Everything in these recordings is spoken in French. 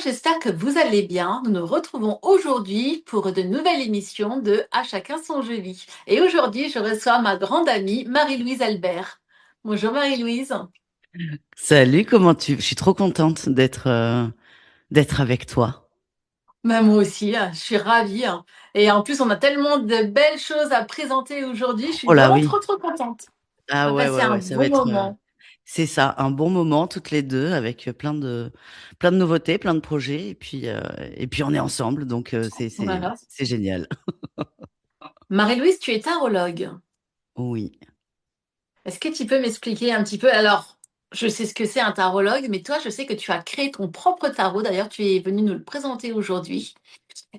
j'espère que vous allez bien. Nous nous retrouvons aujourd'hui pour de nouvelles émissions de À chacun son jeu vie. Et aujourd'hui, je reçois ma grande amie Marie-Louise Albert. Bonjour Marie-Louise. Salut, comment tu... Je suis trop contente d'être avec toi. Moi aussi, je suis ravie. Et en plus, on a tellement de belles choses à présenter aujourd'hui. Je suis Oh là vraiment oui. trop contente. On Ah va ouais, passer ouais, un ouais, ça va bon être... moment. c'est ça, un bon moment, toutes les deux, avec plein de nouveautés, plein de projets, et puis on est ensemble, donc Voilà. c'est génial. Marie-Louise, tu es tarologue. Oui. Est-ce que tu peux m'expliquer un petit peu? Alors, je sais ce que c'est un tarologue, mais toi, je sais que tu as créé ton propre tarot. D'ailleurs, tu es venu nous le présenter aujourd'hui.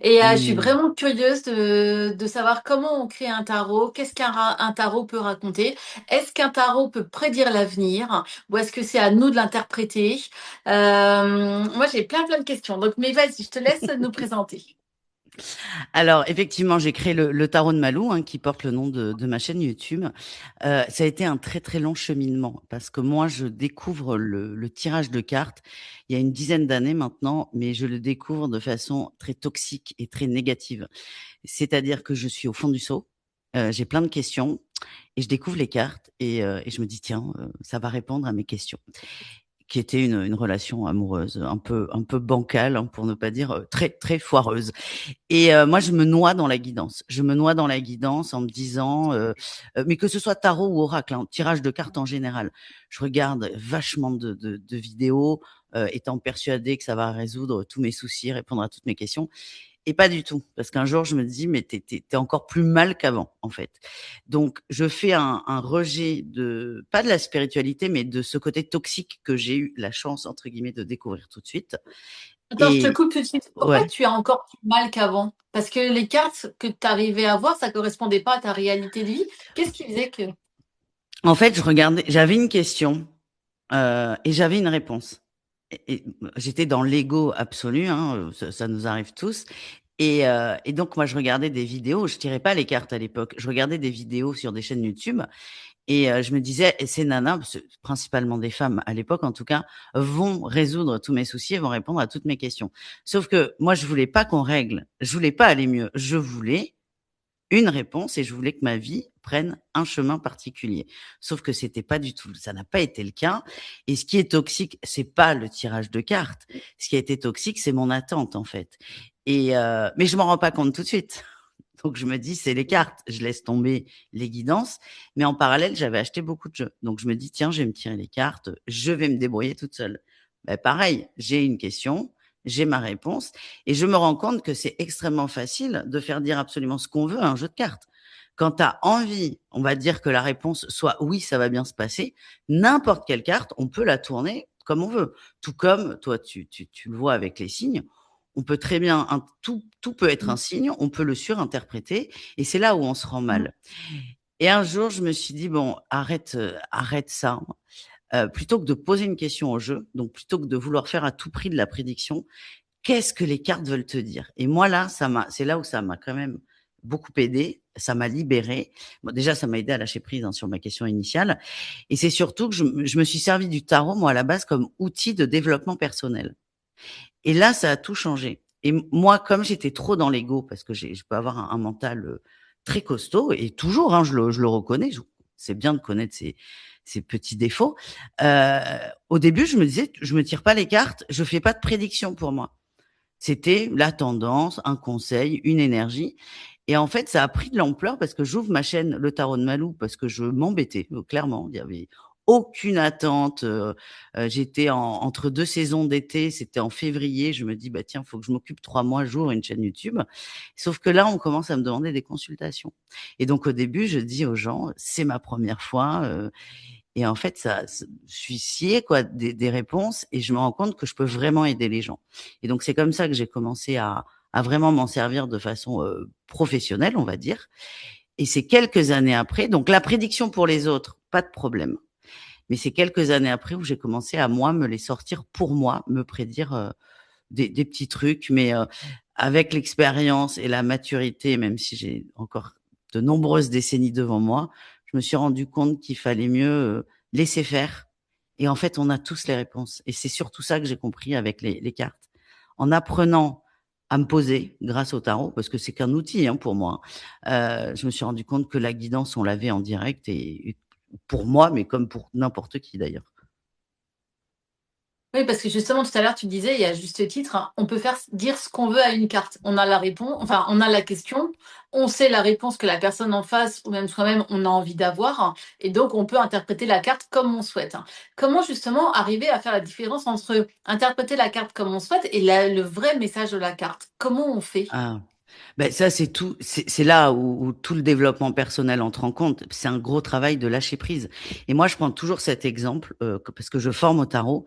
Et je suis Hmm. vraiment curieuse de savoir comment on crée un tarot, qu'est-ce qu'un tarot peut raconter. Est-ce qu'un tarot peut prédire l'avenir ou est-ce que c'est à nous de l'interpréter? Moi, j'ai plein de questions. Donc, mais vas-y, je te laisse nous présenter. Alors, effectivement, j'ai créé le tarot de Malou, hein, qui porte le nom de ma chaîne YouTube. Ça a été un très, très long cheminement parce que moi, je découvre le tirage de cartes il y a une dizaine d'années maintenant, mais je le découvre de façon très toxique et très négative. C'est-à-dire que je suis au fond du seau, j'ai plein de questions et je découvre les cartes et je me dis: «Tiens, ça va répondre à mes questions». Qui était une relation amoureuse un peu bancale, hein, pour ne pas dire, très, très foireuse. Et moi, je me noie dans la guidance. Je me noie dans la guidance en me disant, mais que ce soit tarot ou oracle, hein, tirage de cartes en général. Je regarde vachement de vidéos, étant persuadée que ça va résoudre tous mes soucis, répondre à toutes mes questions. Et pas du tout, parce qu'un jour, je me dis: «Mais tu es encore plus mal qu'avant, en fait». Donc je fais un rejet de pas de la spiritualité, mais de ce côté toxique que j'ai eu la chance, entre guillemets, «de découvrir» tout de suite. Attends, je te Et coupe tout de suite. Pourquoi ouais. tu as encore plus mal qu'avant? Parce que les cartes que tu arrivais à voir, ça correspondait pas à ta réalité de vie. Qu'est-ce qui faisait que... En fait, je regardais, j'avais une question, et j'avais une réponse. Et j'étais dans l'ego absolu, hein, ça nous arrive tous. Et donc moi, je regardais des vidéos, je tirais pas les cartes à l'époque. Je regardais des vidéos sur des chaînes YouTube et je me disais: «Et ces nanas», parce que principalement des femmes à l'époque en tout cas, «vont résoudre tous mes soucis et vont répondre à toutes mes questions». Sauf que moi, je voulais pas qu'on règle, je voulais pas aller mieux. Je voulais une réponse et je voulais que ma vie prenne un chemin particulier. Sauf que c'était pas du tout, ça n'a pas été le cas. Et ce qui est toxique, c'est pas le tirage de cartes. Ce qui a été toxique, c'est mon attente en fait. Mais je m'en rends pas compte tout de suite. Donc je me dis, c'est les cartes. Je laisse tomber les guidances. Mais en parallèle, j'avais acheté beaucoup de jeux. Donc je me dis, tiens, je vais me tirer les cartes. Je vais me débrouiller toute seule. Ben, pareil, j'ai une question, j'ai ma réponse. Et je me rends compte que c'est extrêmement facile de faire dire absolument ce qu'on veut à un jeu de cartes. Quand tu as envie, on va dire que la réponse soit oui, ça va bien se passer, n'importe quelle carte, on peut la tourner comme on veut. Tout comme, toi, tu le vois avec les signes, on peut très bien, tout peut être un signe, on peut le surinterpréter, et c'est là où on se rend mal. Et un jour, je me suis dit, bon, arrête ça. Plutôt que de poser une question au jeu, donc plutôt que de vouloir faire à tout prix de la prédiction, qu'est-ce que les cartes veulent te dire? Et moi, là, c'est là où ça m'a quand même beaucoup aidé, ça m'a libéré. Bon, déjà, ça m'a aidé à lâcher prise, hein, sur ma question initiale. Et c'est surtout que je me suis servi du tarot, moi, à la base, comme outil de développement personnel. Et là, ça a tout changé. Et moi, comme j'étais trop dans l'ego, parce que je peux avoir un mental très costaud, et toujours, hein, je le reconnais, c'est bien de connaître ses petits défauts. Euh, Au début, je me disais, je me tire pas les cartes, je fais pas de prédiction pour moi. C'était la tendance, un conseil, une énergie. Et en fait, ça a pris de l'ampleur parce que j'ouvre ma chaîne Le Tarot de Malou parce que je m'embêtais, clairement. Il y avait aucune attente. J'étais entre deux saisons d'été, c'était en février. Je me dis, bah tiens, faut que je m'occupe 3 mois, j'ouvre une chaîne YouTube. Sauf que là, on commence à me demander des consultations. Et donc, au début, je dis aux gens, c'est ma première fois. Et en fait, je suis sciée, quoi, des réponses, et je me rends compte que je peux vraiment aider les gens. Et donc, c'est comme ça que j'ai commencé à vraiment m'en servir de façon professionnelle, on va dire. Et c'est quelques années après, donc la prédiction pour les autres, pas de problème. Mais c'est quelques années après où j'ai commencé à moi me les sortir pour moi, me prédire des petits trucs, mais avec l'expérience et la maturité, même si j'ai encore de nombreuses décennies devant moi, je me suis rendu compte qu'il fallait mieux laisser faire. Et en fait, on a tous les réponses. Et c'est surtout ça que j'ai compris avec les cartes. en apprenant à me poser grâce au tarot, parce que c'est qu'un outil pour moi. Je me suis rendu compte que la guidance, on l'avait en direct et pour moi, mais comme pour n'importe qui d'ailleurs. Oui, parce que justement, tout à l'heure, tu disais, et à juste titre, hein, on peut faire dire ce qu'on veut à une carte. On a la réponse, enfin, on a la question, on sait la réponse que la personne en face, ou même soi-même, on a envie d'avoir, hein, et donc on peut interpréter la carte comme on souhaite, hein. Comment justement arriver à faire la différence entre interpréter la carte comme on souhaite et le vrai message de la carte? Comment on fait? Ah. Ben ça, c'est tout. C'est là où tout le développement personnel entre en compte. C'est un gros travail de lâcher prise. Et moi, je prends toujours cet exemple parce que je forme au tarot.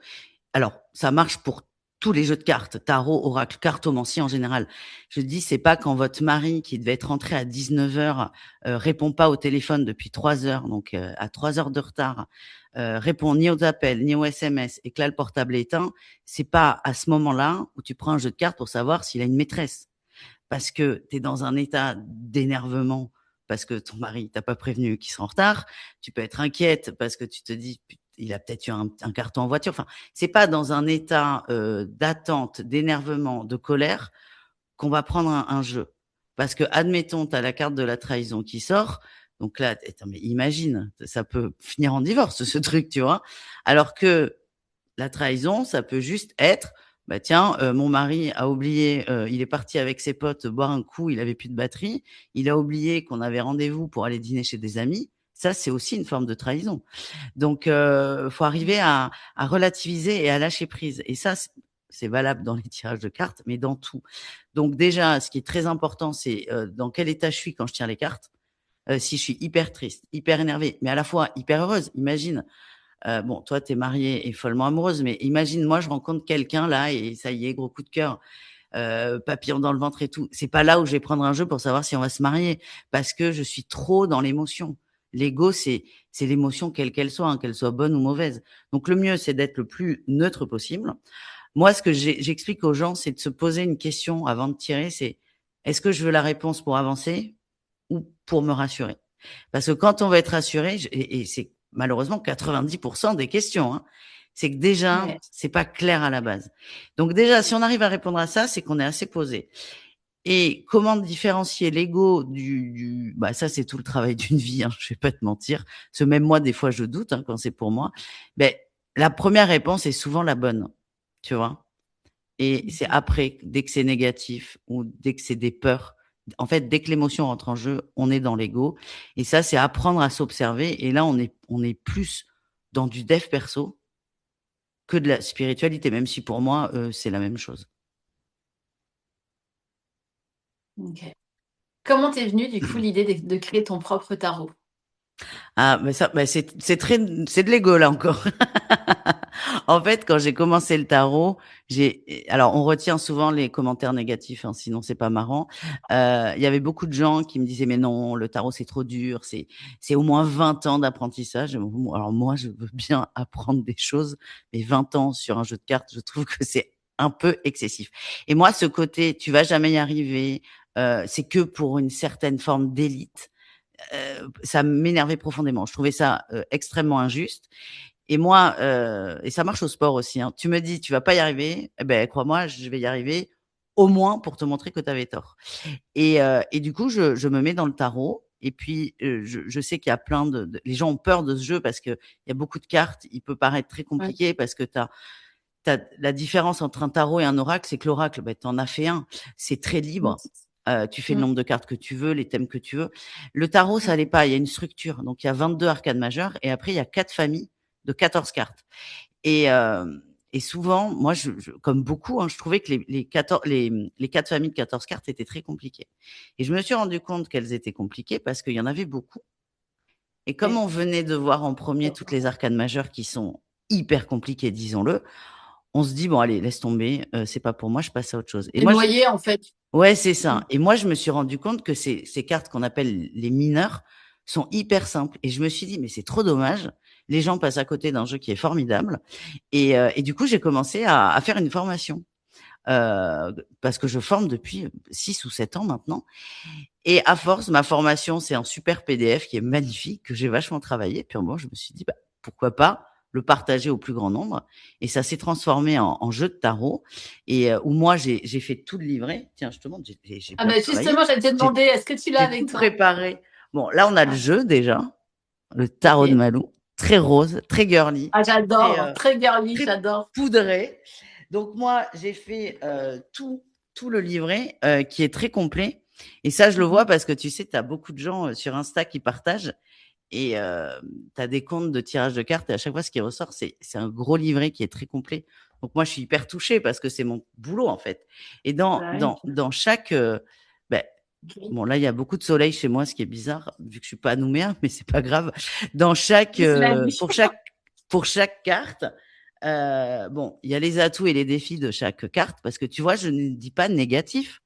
Alors, ça marche pour tous les jeux de cartes, tarot, oracle, cartomancie en général. Je dis, c'est pas quand votre mari, qui devait être rentré à 19 heures, répond pas au téléphone depuis 3 heures, donc à 3 heures de retard, répond ni aux appels, ni aux SMS, et que là, le portable est éteint. C'est pas à ce moment-là où tu prends un jeu de cartes pour savoir s'il a une maîtresse. Parce que tu es dans un état d'énervement, parce que ton mari t'a pas prévenu qu'il sera en retard. Tu peux être inquiète parce que tu te dis, il a peut-être eu un carton en voiture. Enfin, c'est pas dans un état d'attente, d'énervement, de colère qu'on va prendre un jeu. Parce que, admettons, tu as la carte de la trahison qui sort. Donc là, attends, mais imagine, ça peut finir en divorce, ce truc, tu vois. Alors que la trahison, ça peut juste être, bah tiens, mon mari a oublié, il est parti avec ses potes boire un coup, il avait plus de batterie, il a oublié qu'on avait rendez-vous pour aller dîner chez des amis. Ça, c'est aussi une forme de trahison. Donc, faut arriver à relativiser et à lâcher prise. Et ça, c'est valable dans les tirages de cartes, mais dans tout. Donc déjà, ce qui est très important, c'est dans quel état je suis quand je tire les cartes. Si je suis hyper triste, hyper énervée, mais à la fois hyper heureuse. Imagine, bon, toi, tu es mariée et follement amoureuse, mais imagine, moi, je rencontre quelqu'un là et ça y est, gros coup de cœur, papillon dans le ventre et tout. C'est pas là où je vais prendre un jeu pour savoir si on va se marier parce que je suis trop dans l'émotion. L'ego, c'est l'émotion quelle qu'elle soit, qu'elle soit bonne ou mauvaise. Donc le mieux, c'est d'être le plus neutre possible. Moi, ce que j'explique aux gens, c'est de se poser une question avant de tirer, c'est est-ce que je veux la réponse pour avancer ou pour me rassurer? Parce que quand on veut être rassuré, et c'est malheureusement 90% des questions, c'est que déjà, Ouais. c'est pas clair à la base. Donc déjà, si on arrive à répondre à ça, c'est qu'on est assez posé. Et comment différencier l'ego bah ça c'est tout le travail d'une vie, je vais pas te mentir. Parce que même moi des fois je doute quand c'est pour moi. Ben la première réponse est souvent la bonne, tu vois. Et c'est après, dès que c'est négatif ou dès que c'est des peurs, en fait, dès que l'émotion rentre en jeu, on est dans l'ego. Et ça, c'est apprendre à s'observer. Et là, on est plus dans du dev perso que de la spiritualité, même si pour moi, c'est la même chose. Ok. Comment t'es venue du coup l'idée de créer ton propre tarot? Ah, mais ça, bah, c'est de l'ego là encore. En fait, quand j'ai commencé le tarot, alors on retient souvent les commentaires négatifs, sinon c'est pas marrant. Il y avait beaucoup de gens qui me disaient mais non, le tarot c'est trop dur, c'est au moins 20 ans d'apprentissage. Alors moi, je veux bien apprendre des choses, mais 20 ans sur un jeu de cartes, je trouve que c'est un peu excessif. Et moi, ce côté, tu vas jamais y arriver, c'est que pour une certaine forme d'élite. Ça m'énervait profondément. Je trouvais ça extrêmement injuste. Et moi, et ça marche au sport aussi. Tu me dis, tu vas pas y arriver. Eh ben, crois-moi, je vais y arriver au moins pour te montrer que tu avais tort. Et du coup, je me mets dans le tarot. Et puis, je sais qu'il y a plein les gens ont peur de ce jeu parce que il y a beaucoup de cartes. Il peut paraître très Ouais. compliqué parce que la différence entre un tarot et un oracle, c'est que l'oracle, ben, tu en as fait un. C'est très Mm. libre. Tu fais le Mm. nombre de cartes que tu veux, les thèmes que tu veux. Le tarot, ça l'est pas. Il y a une structure. Donc, il y a 22 arcanes majeures et après, il y a 4 familles de 14 cartes. Et, et souvent, moi, comme beaucoup, je trouvais que les 4 familles de 14 cartes étaient très compliquées. Et je me suis rendu compte qu'elles étaient compliquées parce qu'il y en avait beaucoup. Et comme Ouais. on venait de voir en premier toutes les arcanes majeures qui sont hyper compliquées, disons-le, on se dit, bon, allez, laisse tomber, c'est pas pour moi, je passe à autre chose. Et T'es moi, noyé en fait. ouais, c'est Mm. ça. Et moi, je me suis rendu compte que ces cartes qu'on appelle les mineurs sont hyper simples. Et je me suis dit, mais c'est trop dommage. Les gens passent à côté d'un jeu qui est formidable. Et du coup, j'ai commencé à faire une formation. Parce que je forme depuis 6 ou 7 ans maintenant. Et à force, ma formation, c'est un super PDF qui est magnifique, que j'ai vachement travaillé. Puis bon, je me suis dit, bah, pourquoi pas le partager au plus grand nombre. Et ça s'est transformé en jeu de tarot. Et où moi, j'ai fait tout le livret. Tiens, je te montre, j'ai Ah bien ben travaillé. justement, j'allais te J'ai demander, est-ce que tu l'as j'ai avec tout toi? préparé. Bon, là, on a le Ah, jeu déjà, le tarot de ok. Malou, très rose, très girly, Ah, très, j'adore, très girly, très j'adore. poudré. Donc moi, j'ai fait tout le livret qui est très complet. Et ça, je le vois Mhm. parce que tu sais, tu as beaucoup de gens sur Insta qui partagent et tu as des comptes de tirage de cartes et à chaque fois, ce qui ressort, c'est un gros livret qui est très complet. Donc moi, je suis hyper touchée parce que c'est mon boulot en fait. Et Bah oui, dans chaque... ben, ok. bon, là, il y a beaucoup de soleil chez moi, ce qui est bizarre, vu que je suis pas à Nouméa, mais c'est pas grave. Dans chaque, Oui, c'est la vie. pour chaque carte, bon, il y a les atouts et les défis de chaque carte, parce que tu vois, je ne dis pas négatif,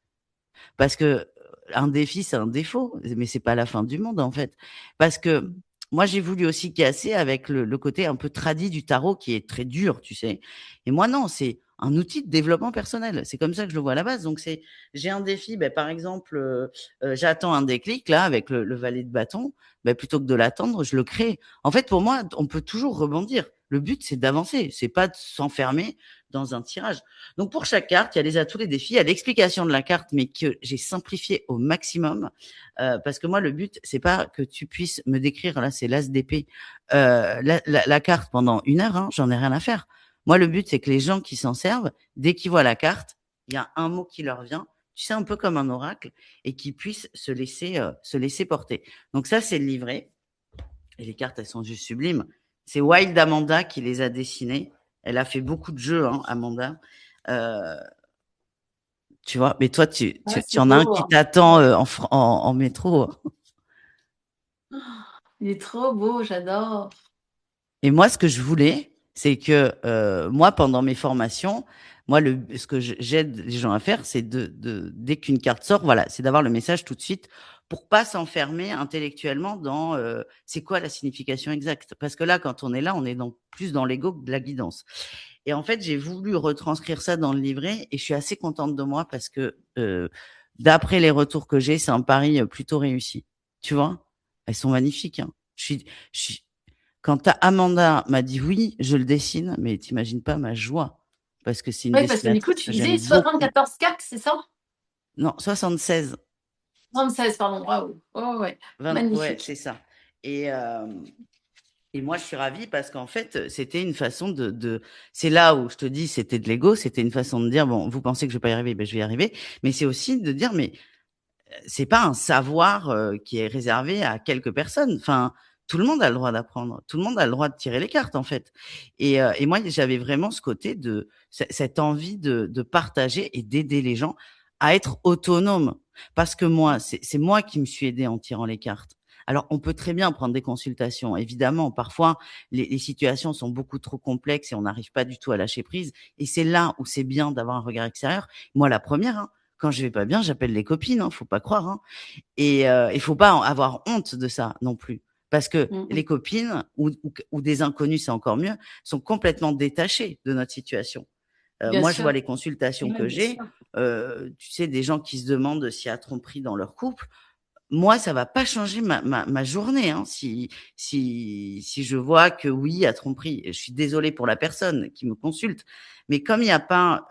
parce que un défi, c'est un défaut, mais c'est pas la fin du monde, en fait. Parce que moi, j'ai voulu aussi casser avec le côté un peu tradi du tarot qui est très dur, tu sais. Et moi, non, c'est un outil de développement personnel. C'est comme ça que je le vois à la base. Donc, j'ai un défi, ben, par exemple, j'attends un déclic, là, avec le valet de bâton, ben, plutôt que de l'attendre, je le crée. En fait, pour moi, on peut toujours rebondir. Le but, c'est d'avancer. C'est pas de s'enfermer dans un tirage. Donc pour chaque carte, il y a les atouts, les défis, il y a l'explication de la carte, mais que j'ai simplifié au maximum, parce que moi le but c'est pas que tu puisses me décrire là, c'est l'as d'épée, la carte pendant 1 heure, hein, j'en ai rien à faire. Moi le but c'est que les gens qui s'en servent, dès qu'ils voient la carte, il y a un mot qui leur vient, tu sais un peu comme un oracle, et qu'ils puissent se laisser porter. Donc ça c'est le livret, et les cartes elles sont juste sublimes. C'est Wild Amanda qui les a dessinées. Elle a fait beaucoup de jeux, hein, Amanda. Euh, tu vois, mais toi, Ah, tu c'est en as un beau, qui hein. t'attend en métro. Il est trop beau, j'adore. Et moi, ce que je voulais, c'est que moi, pendant mes formations, moi, ce que j'aide les gens à faire, c'est dès qu'une carte sort, voilà, c'est d'avoir le message tout de suite pour pas s'enfermer intellectuellement dans c'est quoi la signification exacte. Parce que là, quand on est là, on est plus dans l'ego que de la guidance. Et en fait, j'ai voulu retranscrire ça dans le livret et je suis assez contente de moi parce que d'après les retours que j'ai, c'est un pari plutôt réussi. Tu vois, elles sont magnifiques, hein. Je suis, quand Amanda m'a dit oui, je le dessine, mais t'imagines pas ma joie parce que c'est une Oui, parce que du coup, dessinatrice tu que j'aime disais beaucoup. 74 cartes, c'est ça? Non, 76. 36, pardon. Waouh. Oh, ouais. 20, ouais, Magnifique. c'est ça. Et, euh, Et moi, je suis ravie parce qu'en fait, c'était une façon c'est là où je te dis, c'était de l'ego, c'était une façon de dire, bon, vous pensez que je vais pas y arriver, ben, je vais y arriver. Mais c'est aussi de dire, mais c'est pas un savoir qui est réservé à quelques personnes. Enfin, tout le monde a le droit d'apprendre. Tout le monde a le droit de tirer les cartes, en fait. Et moi, j'avais vraiment ce côté cette envie de partager et d'aider les gens à être autonomes. Parce que moi, c'est moi qui me suis aidée en tirant les cartes. Alors, on peut très bien prendre des consultations. Évidemment, parfois, les situations sont beaucoup trop complexes et on n'arrive pas du tout à lâcher prise. Et c'est là où c'est bien d'avoir un regard extérieur. Moi, la première, hein, quand je vais pas bien, j'appelle les copines, hein, faut pas croire, hein. Et il faut pas avoir honte de ça non plus. Parce que les Mhm. copines ou des inconnus, c'est encore mieux, sont complètement détachés de notre situation. Bien Moi, je vois sûr. les consultations Oui, que bien j'ai, sûr. tu sais, des gens qui se demandent s'il y a tromperie dans leur couple. Moi, ça va pas changer ma journée, hein, si je vois que oui, il y a tromperie. Je suis désolée pour la personne qui me consulte, mais comme il n'y a pas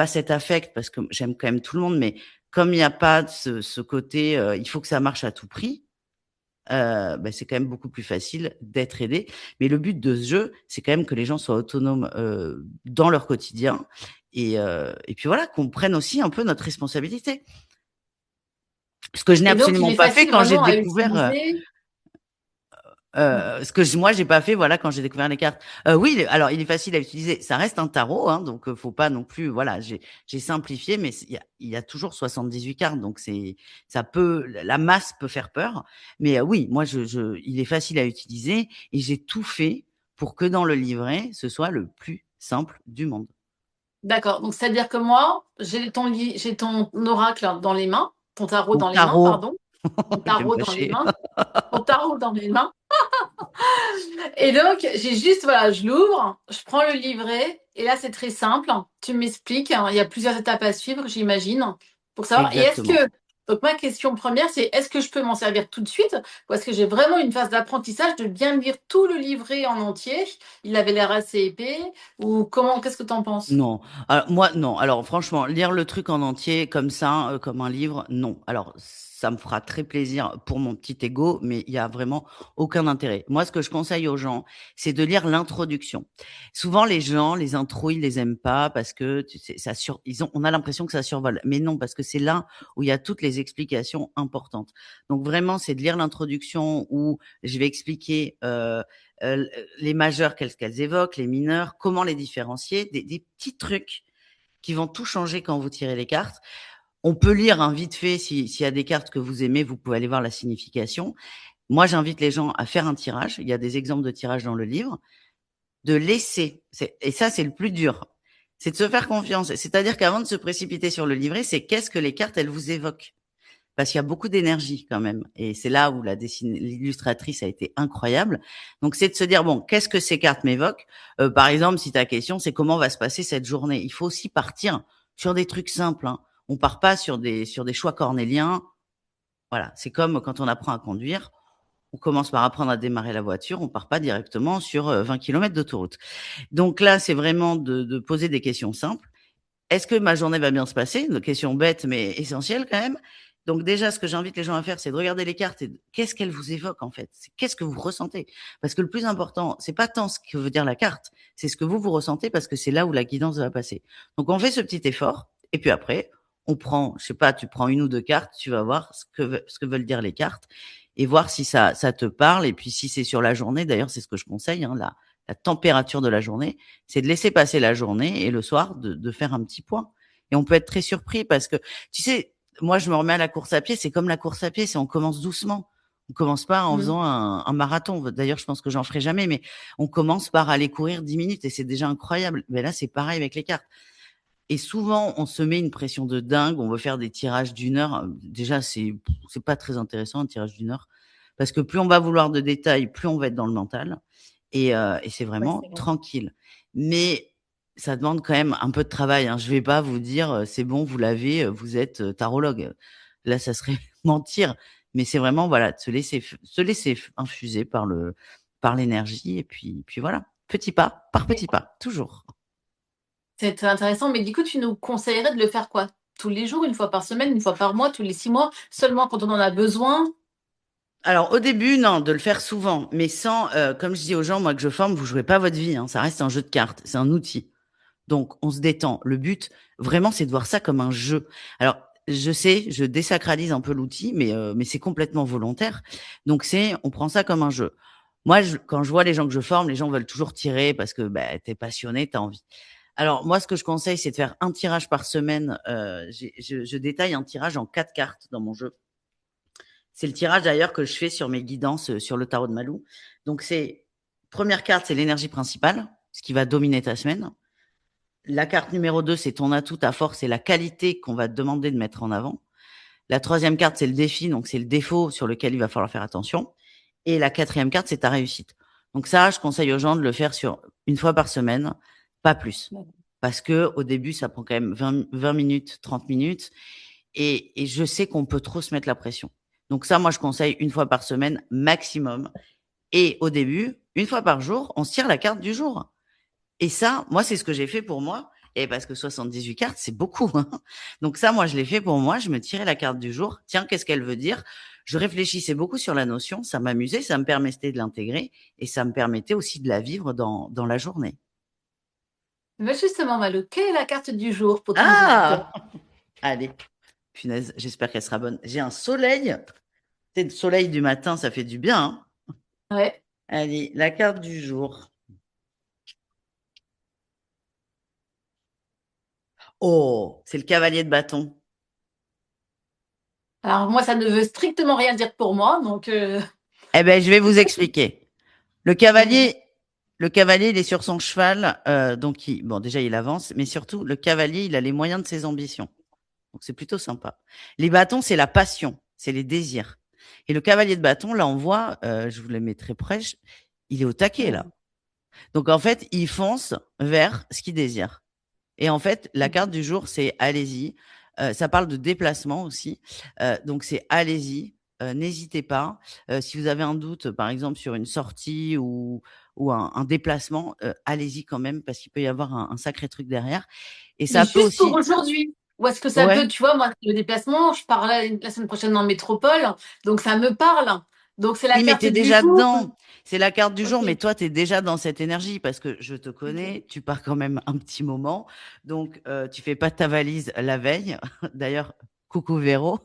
cet affect, parce que j'aime quand même tout le monde, mais comme il n'y a pas ce côté, il faut que ça marche à tout prix, bah, c'est quand même beaucoup plus facile d'être aidé. Mais le but de ce jeu, c'est quand même que les gens soient autonomes dans leur quotidien et puis voilà, qu'on prenne aussi un peu notre responsabilité. Ce que je n'ai Et donc, il absolument est pas fait facile quand j'ai vraiment à découvert utiliser. moi j'ai pas fait voilà quand j'ai découvert les cartes. Oui, alors il est facile à utiliser. Ça reste un tarot, hein, donc faut pas non plus. Voilà, j'ai simplifié, mais il y a toujours 78 cartes, donc ça peut la masse peut faire peur. Mais oui, moi il est facile à utiliser et j'ai tout fait pour que dans le livret ce soit le plus simple du monde. D'accord. Donc, c'est-à-dire que moi, j'ai ton oracle dans les mains, ton tarot Mon dans les mains, tarot, pardon. Ton j'aime tarot pas dans les chier. mains. Ton tarot dans les mains. Et donc, j'ai juste, voilà, je l'ouvre, je prends le livret, et là, c'est très simple. Tu m'expliques, hein, il y a plusieurs étapes à suivre, j'imagine, pour savoir. Et est-ce que Exactement. Donc ma question première, c'est est-ce que je peux m'en servir tout de suite ou est-ce que j'ai vraiment une phase d'apprentissage de bien lire tout le livret en entier? Il avait l'air assez épais ou comment, qu'est-ce que tu en penses? Non. Alors, moi, non. Alors, franchement, lire le truc en entier, comme ça, comme un livre, non. Alors, ça me fera très plaisir pour mon petit ego, mais il y a vraiment aucun intérêt. Moi, ce que je conseille aux gens, c'est de lire l'introduction. Souvent, les gens, les intros, ils les aiment pas parce que, tu sais, on a l'impression que ça survole. Mais non, parce que c'est là où il y a toutes les explications importantes. Donc, vraiment, c'est de lire l'introduction où je vais expliquer, les majeurs, qu'elles évoquent, les mineurs, comment les différencier, des petits trucs qui vont tout changer quand vous tirez les cartes. On peut lire un vite fait s'il y a des cartes que vous aimez, vous pouvez aller voir la signification. Moi, j'invite les gens à faire un tirage. Il y a des exemples de tirage dans le livre. De laisser, et ça, c'est le plus dur, c'est de se faire confiance. C'est-à-dire qu'avant de se précipiter sur le livret, c'est qu'est-ce que les cartes, elles vous évoquent. Parce qu'il y a beaucoup d'énergie quand même. Et c'est là où l'illustratrice a été incroyable. Donc, c'est de se dire, bon, qu'est-ce que ces cartes m'évoquent? Par exemple, si ta question, c'est comment va se passer cette journée? Il faut aussi partir sur des trucs simples, hein. On part pas sur des choix cornéliens. Voilà. C'est comme quand on apprend à conduire. On commence par apprendre à démarrer la voiture. On part pas directement sur 20 km d'autoroute. Donc là, c'est vraiment de poser des questions simples. Est-ce que ma journée va bien se passer? Une question bête, mais essentielle quand même. Donc déjà, ce que j'invite les gens à faire, c'est de regarder les cartes et qu'est-ce qu'elles vous évoquent en fait. Qu'est-ce que vous ressentez? Parce que le plus important, c'est pas tant ce que veut dire la carte, c'est ce que vous ressentez parce que c'est là où la guidance va passer. Donc on fait ce petit effort et puis après, on prend, je sais pas, tu prends une ou deux cartes, tu vas voir ce que veulent dire les cartes et voir si ça te parle. Et puis si c'est sur la journée, d'ailleurs, c'est ce que je conseille, hein, la température de la journée, c'est de laisser passer la journée et le soir de faire un petit point. Et on peut être très surpris parce que, tu sais, moi je me remets à la course à pied, c'est comme la course à pied, c'est on commence doucement. On commence pas en Mm. faisant un marathon. D'ailleurs, je pense que j'en ferai jamais, mais on commence par aller courir 10 minutes et c'est déjà incroyable. Mais là, c'est pareil avec les cartes. Et souvent, on se met une pression de dingue. On veut faire des tirages d'une heure. Déjà, c'est pas très intéressant un tirage d'une heure parce que plus on va vouloir de détails, plus on va être dans le mental. Et c'est Ouais, vraiment c'est vrai. tranquille. Mais ça demande quand même un peu de travail, hein. Je vais pas vous dire, c'est bon, vous l'avez, vous êtes tarologue. Là, ça serait mentir. Mais c'est vraiment, voilà, de se laisser infuser par l'énergie. Et puis voilà, petit pas par petit pas, toujours. C'est intéressant, mais du coup, tu nous conseillerais de le faire quoi? Tous les jours, une fois par semaine, une fois par mois, tous les 6 mois, seulement quand on en a besoin? Alors, au début, non, de le faire souvent, mais sans, comme je dis aux gens, moi que je forme, vous jouez pas votre vie, hein, ça reste un jeu de cartes, c'est un outil. Donc, on se détend. Le but, vraiment, c'est de voir ça comme un jeu. Alors, je sais, je désacralise un peu l'outil, mais c'est complètement volontaire. Donc, on prend ça comme un jeu. Moi, quand je vois les gens que je forme, les gens veulent toujours tirer parce que bah, tu es passionné, tu as envie. Alors, moi, ce que je conseille, c'est de faire un tirage par semaine. Je détaille un tirage en 4 cartes dans mon jeu. C'est le tirage d'ailleurs que je fais sur mes guidances sur le tarot de Malou. Donc, première carte, c'est l'énergie principale, ce qui va dominer ta semaine. La carte numéro 2, c'est ton atout, ta force et la qualité qu'on va te demander de mettre en avant. La troisième carte, c'est le défi, donc c'est le défaut sur lequel il va falloir faire attention. Et la quatrième carte, c'est ta réussite. Donc ça, je conseille aux gens de le faire sur une fois par semaine, pas plus. Parce que au début, ça prend quand même 20 minutes, 30 minutes. Et je sais qu'on peut trop se mettre la pression. Donc ça, moi, je conseille une fois par semaine maximum. Et au début, une fois par jour, on se tire la carte du jour. Et ça, moi, c'est ce que j'ai fait pour moi. Et parce que 78 cartes, c'est beaucoup, hein. Donc ça, moi, je l'ai fait pour moi. Je me tirais la carte du jour. Tiens, qu'est-ce qu'elle veut dire? Je réfléchissais beaucoup sur la notion. Ça m'amusait, ça me permettait de l'intégrer et ça me permettait aussi de la vivre dans la journée. Mais justement, Malo, quelle est la carte du jour pour tous nos auditeurs? Ah! Allez, punaise, j'espère qu'elle sera bonne. J'ai un soleil. C'est le soleil du matin, ça fait du bien, hein. Ouais. Allez, la carte du jour. Oh, c'est le cavalier de bâton. Alors moi, ça ne veut strictement rien dire pour moi, donc Eh ben, je vais vous expliquer. Le vas-y. cavalier, le cavalier, il est sur son cheval, donc bon, déjà il avance, mais surtout le cavalier, il a les moyens de ses ambitions. Donc c'est plutôt sympa. Les bâtons, c'est la passion, c'est les désirs. Et le cavalier de bâton, là, on voit, je vous le mets très près, il est au taquet là. Vas-y. Donc en fait, il fonce vers ce qu'il désire. Et en fait, la carte du jour, c'est allez-y. Ça parle de déplacement aussi. Donc c'est allez-y, n'hésitez pas. Si vous avez un doute, par exemple, sur une sortie ou un déplacement, allez-y quand même parce qu'il peut y avoir un sacré truc derrière et Mais ça peut juste pour aussi aujourd'hui. Ou est-ce que ça ouais, peut, tu vois, moi, le déplacement, je pars la semaine prochaine en métropole, donc ça me parle. Donc c'est la oui, mais tu carte es du déjà jour. dedans. C'est la carte du jour, mais Ok, toi, tu es déjà dans cette énergie parce que je te ok. connais, tu pars quand même un petit moment. Donc, tu fais pas ta valise la veille. D'ailleurs, coucou Véro.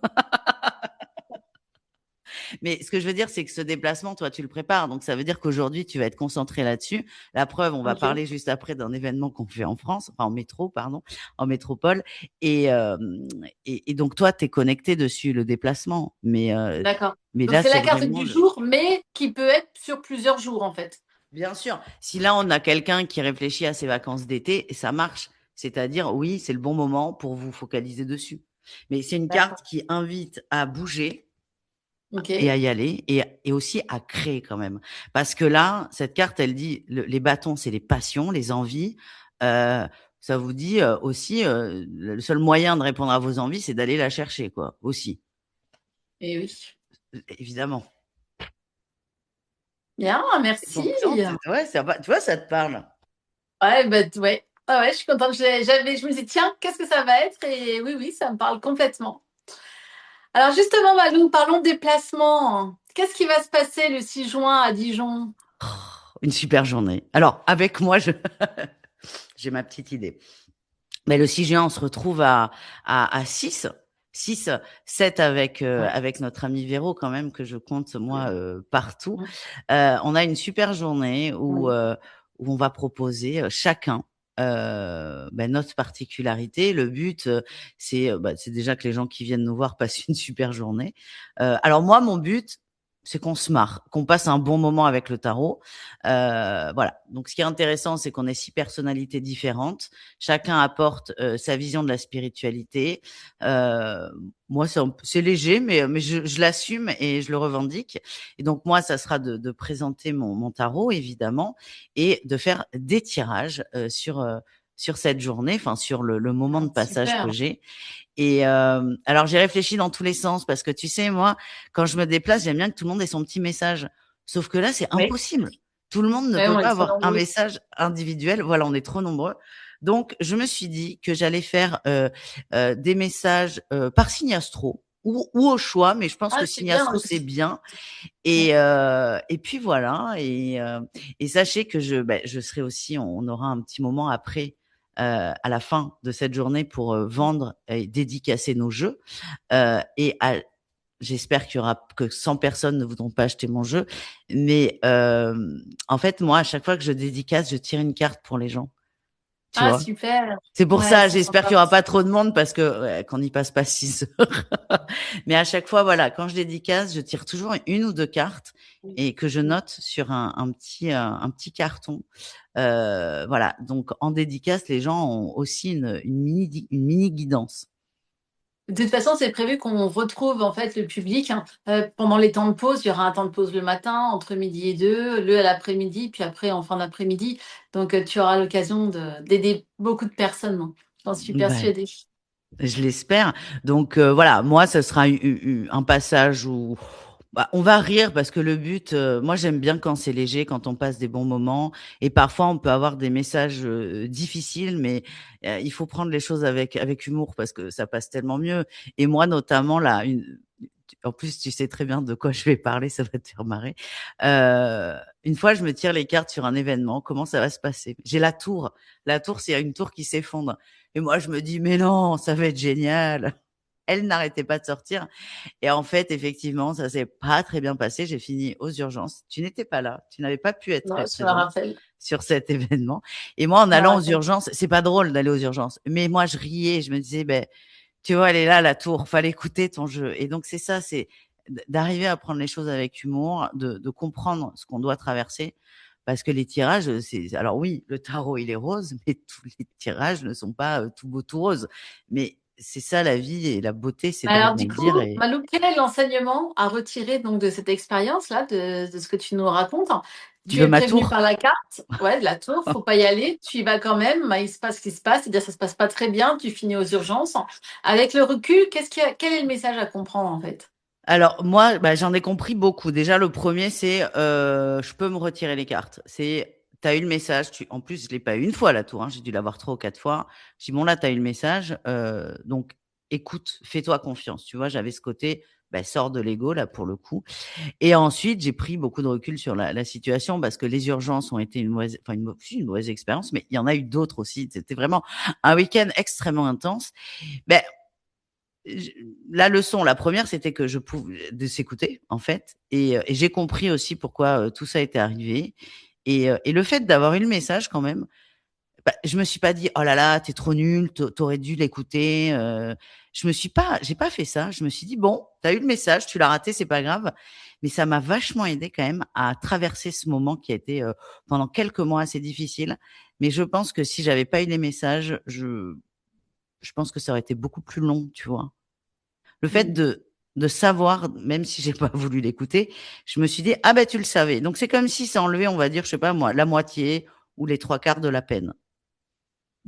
Mais ce que je veux dire, c'est que ce déplacement, toi, tu le prépares. Donc, ça veut dire qu'aujourd'hui, tu vas être concentré là-dessus. La preuve, on va Ok. parler juste après d'un événement qu'on fait en France, enfin en métro, pardon, en métropole. Et, euh, et donc, toi, tu es connecté dessus, le déplacement. D'accord. Mais Donc là, c'est c'est la carte vraiment du jour, mais qui peut être sur plusieurs jours, en fait. bien sûr, si là on a quelqu'un qui réfléchit à ses vacances d'été, ça marche. C'est-à-dire, oui, c'est le bon moment pour vous focaliser dessus. Mais c'est une carte D'accord. qui invite à bouger et à Ok. y aller et aussi à créer quand même. Parce que là, cette carte, elle dit, les bâtons, c'est les passions, les envies. Euh, Ça vous dit aussi, le seul moyen de répondre à vos envies, c'est d'aller la chercher, quoi, aussi, Et oui. évidemment. Bien, merci. Contente, ouais, tu vois, ça te parle. Ouais, bah, ouais. Ah ouais, je suis contente. Je me dis, tiens, qu'est-ce que ça va être? Et oui, oui, ça me parle complètement. Alors justement, Malou, parlons de déplacement. Qu'est-ce qui va se passer le 6 juin à Dijon? Oh, une super journée. Alors, avec moi, j'ai ma petite idée. Mais le 6 juin, on se retrouve à 6, 7 avec, Ouais. avec notre ami Véro quand même, que je compte moi partout. Mm. On a une super journée Oui. où on va proposer chacun notre particularité. Le but, c'est déjà que les gens qui viennent nous voir passent une super journée. Alors moi, mon but, c'est qu'on se marre, qu'on passe un bon moment avec le tarot. Voilà. Donc, ce qui est intéressant, c'est qu'on ait 6 personnalités différentes. Chacun apporte sa vision de la spiritualité. Euh, Moi, c'est léger, mais je l'assume et je le revendique. Et donc, moi, ça sera de présenter mon tarot, évidemment, et de faire des tirages sur cette journée, enfin, sur le moment Ah, de passage que super. j'ai. Et alors, j'ai réfléchi dans tous les sens parce que tu sais, moi, quand je me déplace, j'aime bien que tout le monde ait son petit message. Sauf que là, c'est Oui. impossible. Tout le monde ne Ouais, peut on est pas trop avoir un nombreux. message individuel. Voilà, on est trop nombreux. Donc, je me suis dit que j'allais faire des messages par signe astro ou au choix, mais je pense Ah, que c'est signe bien astro, c'est aussi. bien. Mm. Et puis voilà. Et sachez que je serai aussi, on aura un petit moment après, à la fin de cette journée pour vendre et dédicacer nos jeux. Et j'espère qu'il y aura que 100 personnes ne voudront pas acheter mon jeu. Mais en fait, moi, à chaque fois que je dédicace, je tire une carte pour les gens. Tu Ah, vois? super. C'est pour Ouais, ça, c'est j'espère qu'il y sympa. aura pas trop de monde parce que ouais, qu'on n'y passe pas 6 heures. Mais à chaque fois, voilà, quand je dédicace, je tire toujours une ou deux cartes et que je note sur un petit carton. Voilà. Donc, en dédicace, les gens ont aussi une mini guidance. De toute façon, c'est prévu qu'on retrouve en fait le public hein. Pendant les temps de pause. Il y aura un temps de pause le matin, entre midi et deux, le à l'après-midi, puis après en fin d'après-midi. Donc, tu auras l'occasion d'aider beaucoup de personnes, hein. J'en suis Ben, persuadée. je l'espère. Donc voilà, moi, ce sera un passage où on va rire parce que le but, moi, j'aime bien quand c'est léger, quand on passe des bons moments. Et parfois, on peut avoir des messages difficiles, mais il faut prendre les choses avec humour parce que ça passe tellement mieux. Et moi, notamment, là, en plus, tu sais très bien de quoi je vais parler, ça va te faire marrer. Une fois, je me tire les cartes sur un événement. Comment ça va se passer? J'ai la tour. La tour, c'est une tour qui s'effondre. Et moi, je me dis, mais non, ça va être génial. Elle n'arrêtait pas de sortir. Et en fait, effectivement, ça s'est pas très bien passé. J'ai fini aux urgences. Tu n'étais pas là. Tu n'avais pas pu être Non, je me présente rappelle. sur cet événement. Et moi, en Je me allant aux rappelle. urgences, c'est pas drôle d'aller aux urgences. Mais moi, je riais. Je me disais, ben, tu vois, elle est là, la tour. Fallait écouter ton jeu. Et donc, c'est ça, c'est d'arriver à prendre les choses avec humour, de comprendre ce qu'on doit traverser. Parce que les tirages, alors oui, le tarot, il est rose, mais tous les tirages ne sont pas tout beau, tout rose. Mais c'est ça la vie et la beauté, c'est de Alors du coup, rebondir et Malou, quel est l'enseignement à retirer donc de cette expérience-là, de ce que tu nous racontes? Tu de es ma prévenu tour. par la carte, ouais, de la tour, faut pas y aller, tu y vas quand même, bah, il se passe ce qui se passe, c'est-à-dire ça se passe pas très bien, tu finis aux urgences. Avec le recul, quel est le message à comprendre en fait? Alors moi, bah, j'en ai compris beaucoup. Déjà, le premier, c'est je peux me retirer les cartes. C'est tu as eu le message. En plus, je l'ai pas eu une fois la tour. Hein, j'ai dû l'avoir 3 ou 4 fois. Je dis bon là, tu as eu le message. Donc écoute, fais-toi confiance. Tu vois, j'avais ce côté. Bah, sors de l'ego là pour le coup. Et ensuite, j'ai pris beaucoup de recul sur la situation parce que les urgences ont été une mauvaise expérience, mais il y en a eu d'autres aussi. C'était vraiment un week-end extrêmement intense. Ben, je la leçon, la première, c'était que je pouvais de s'écouter, en fait et j'ai compris aussi pourquoi, tout ça était arrivé et le fait d'avoir eu le message quand même, bah, je me suis pas dit: «Oh là là, tu es trop nul, tu aurais dû l'écouter», j'ai pas fait ça. Je me suis dit: «Bon, tu as eu le message, tu l'as raté, c'est pas grave». Mais ça m'a vachement aidé quand même à traverser ce moment qui a été, pendant quelques mois assez difficile. Mais je pense que si j'avais pas eu les messages, je pense que ça aurait été beaucoup plus long, tu vois? Le fait Hmm. de savoir, même si j'ai pas voulu l'écouter, je me suis dit: «Ah ben tu le savais». Donc c'est comme si ça enlevait, on va dire, je sais pas moi, la moitié ou les 3/4 de la peine.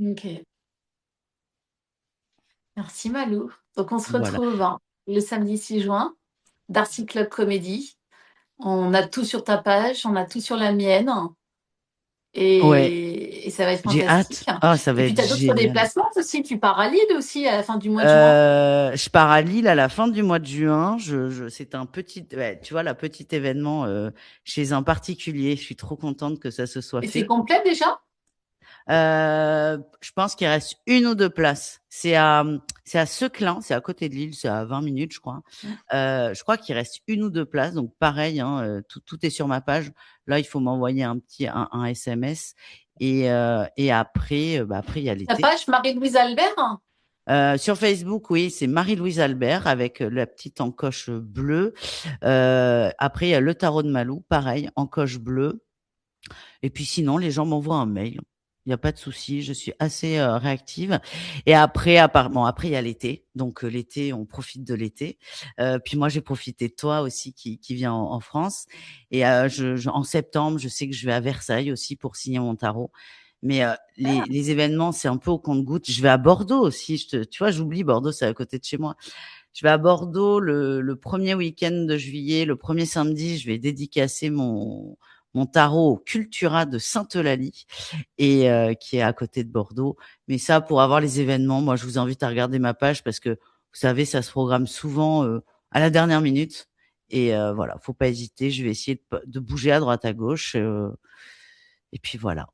Ok, merci Malou. Donc on se Voilà. retrouve hein, le samedi 6 juin, Darcy Club Comédie. On a tout sur ta page, on a tout sur la mienne. Ouais, Et ça va être j'ai fantastique. hâte. Ah, ça Et va puis, être tu as d'autres génial. déplacements aussi. Tu pars à Lille aussi à la fin du mois de juin. Je pars à Lille à la fin du mois de juin. C'est un petit, ouais, tu vois, la petit événement, chez un particulier. Je suis trop contente que ça se soit Et c'est fait. complet déjà? Je pense qu'il reste 1 ou 2 places. C'est à Seclin, c'est à côté de Lille, c'est à 20 minutes, je crois. Je crois qu'il reste 1 ou 2 places, donc pareil, hein, tout est sur ma page. Là, il faut m'envoyer un SMS et après, bah, après il y a Ta l'été. page Marie-Louise Albert? Sur Facebook, oui, c'est Marie-Louise Albert avec la petite encoche bleue. Après, il y a le tarot de Malou, pareil, encoche bleue. Et puis sinon, les gens m'envoient un mail. Il y a pas de souci, je suis assez, réactive et après bon, après il y a l'été, donc l'été, on profite de l'été. Puis moi, j'ai profité de toi aussi qui viens en France et je en septembre, je sais que je vais à Versailles aussi pour signer mon tarot. Mais les événements, c'est un peu au compte-gouttes. Je vais à Bordeaux aussi, tu vois, j'oublie Bordeaux, c'est à côté de chez moi. Je vais à Bordeaux le 1er week-end de juillet, le premier samedi, je vais dédicacer mon tarot au Cultura de Sainte-Eulalie et qui est à côté de Bordeaux. Mais ça, pour avoir les événements, moi, je vous invite à regarder ma page parce que vous savez, ça se programme souvent à la dernière minute. Et voilà, faut pas hésiter. Je vais essayer de bouger à droite à gauche. Et puis voilà.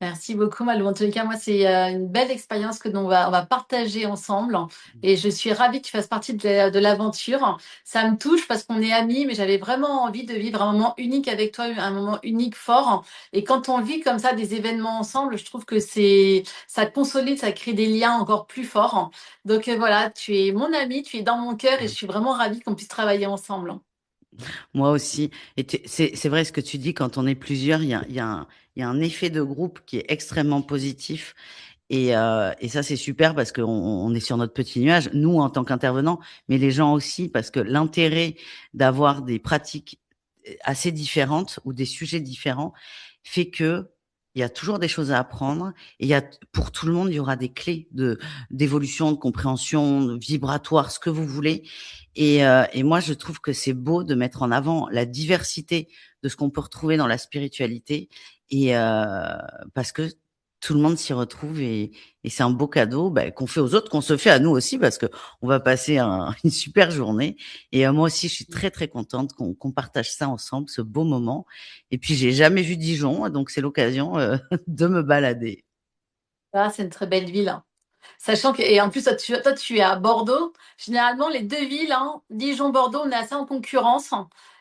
Merci beaucoup, Malou. En tous les cas, moi, c'est une belle expérience que on va partager ensemble. Et je suis ravie que tu fasses partie de l'aventure. Ça me touche parce qu'on est amis, mais j'avais vraiment envie de vivre un moment unique avec toi, un moment unique, fort. Et quand on vit comme ça des événements ensemble, je trouve que ça consolide, ça crée des liens encore plus forts. Donc voilà, tu es mon ami, tu es dans mon cœur et je suis vraiment ravie qu'on puisse travailler ensemble. Moi aussi. Et c'est vrai ce que tu dis, quand on est plusieurs, il y a un effet de groupe qui est extrêmement positif. Et ça, c'est super parce qu'on est sur notre petit nuage, nous en tant qu'intervenants, mais les gens aussi, parce que l'intérêt d'avoir des pratiques assez différentes ou des sujets différents fait que il y a toujours des choses à apprendre et pour tout le monde, il y aura des clés d'évolution, de compréhension, de vibratoire, ce que vous voulez. Et moi, je trouve que c'est beau de mettre en avant la diversité de ce qu'on peut retrouver dans la spiritualité et parce que tout le monde s'y retrouve et c'est un beau cadeau qu'on fait aux autres, qu'on se fait à nous aussi parce que on va passer une super journée. Et moi aussi, je suis très très contente qu'on partage ça ensemble, ce beau moment. Et puis j'ai jamais vu Dijon, donc c'est l'occasion de me balader. Ah, c'est une très belle ville. Sachant que, et en plus, toi, tu es à Bordeaux. Généralement, les deux villes, hein, Dijon-Bordeaux, on est assez en concurrence.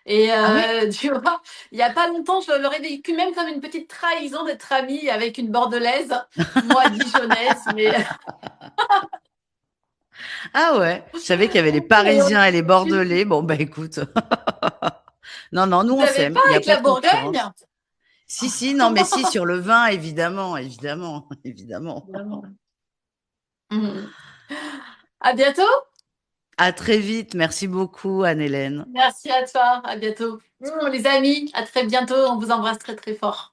Et Ah ouais? tu vois, il n'y a pas longtemps, je l'aurais vécu même comme une petite trahison d'être amie avec une Bordelaise, moi dijonnaise. Mais Ah ouais, je savais qu'il y avait les et on Parisiens et les tu Bordelais. Bon bah écoute. Non non, nous on savais s'aime, pas il n'y a avec pas la de Bourgogne? concurrence. Si si, non mais si sur le vin évidemment, évidemment, évidemment. Mhm. À bientôt. À très vite. Merci beaucoup, Anne-Hélène. Merci à toi. À bientôt. Les amis, à très bientôt. On vous embrasse très très fort.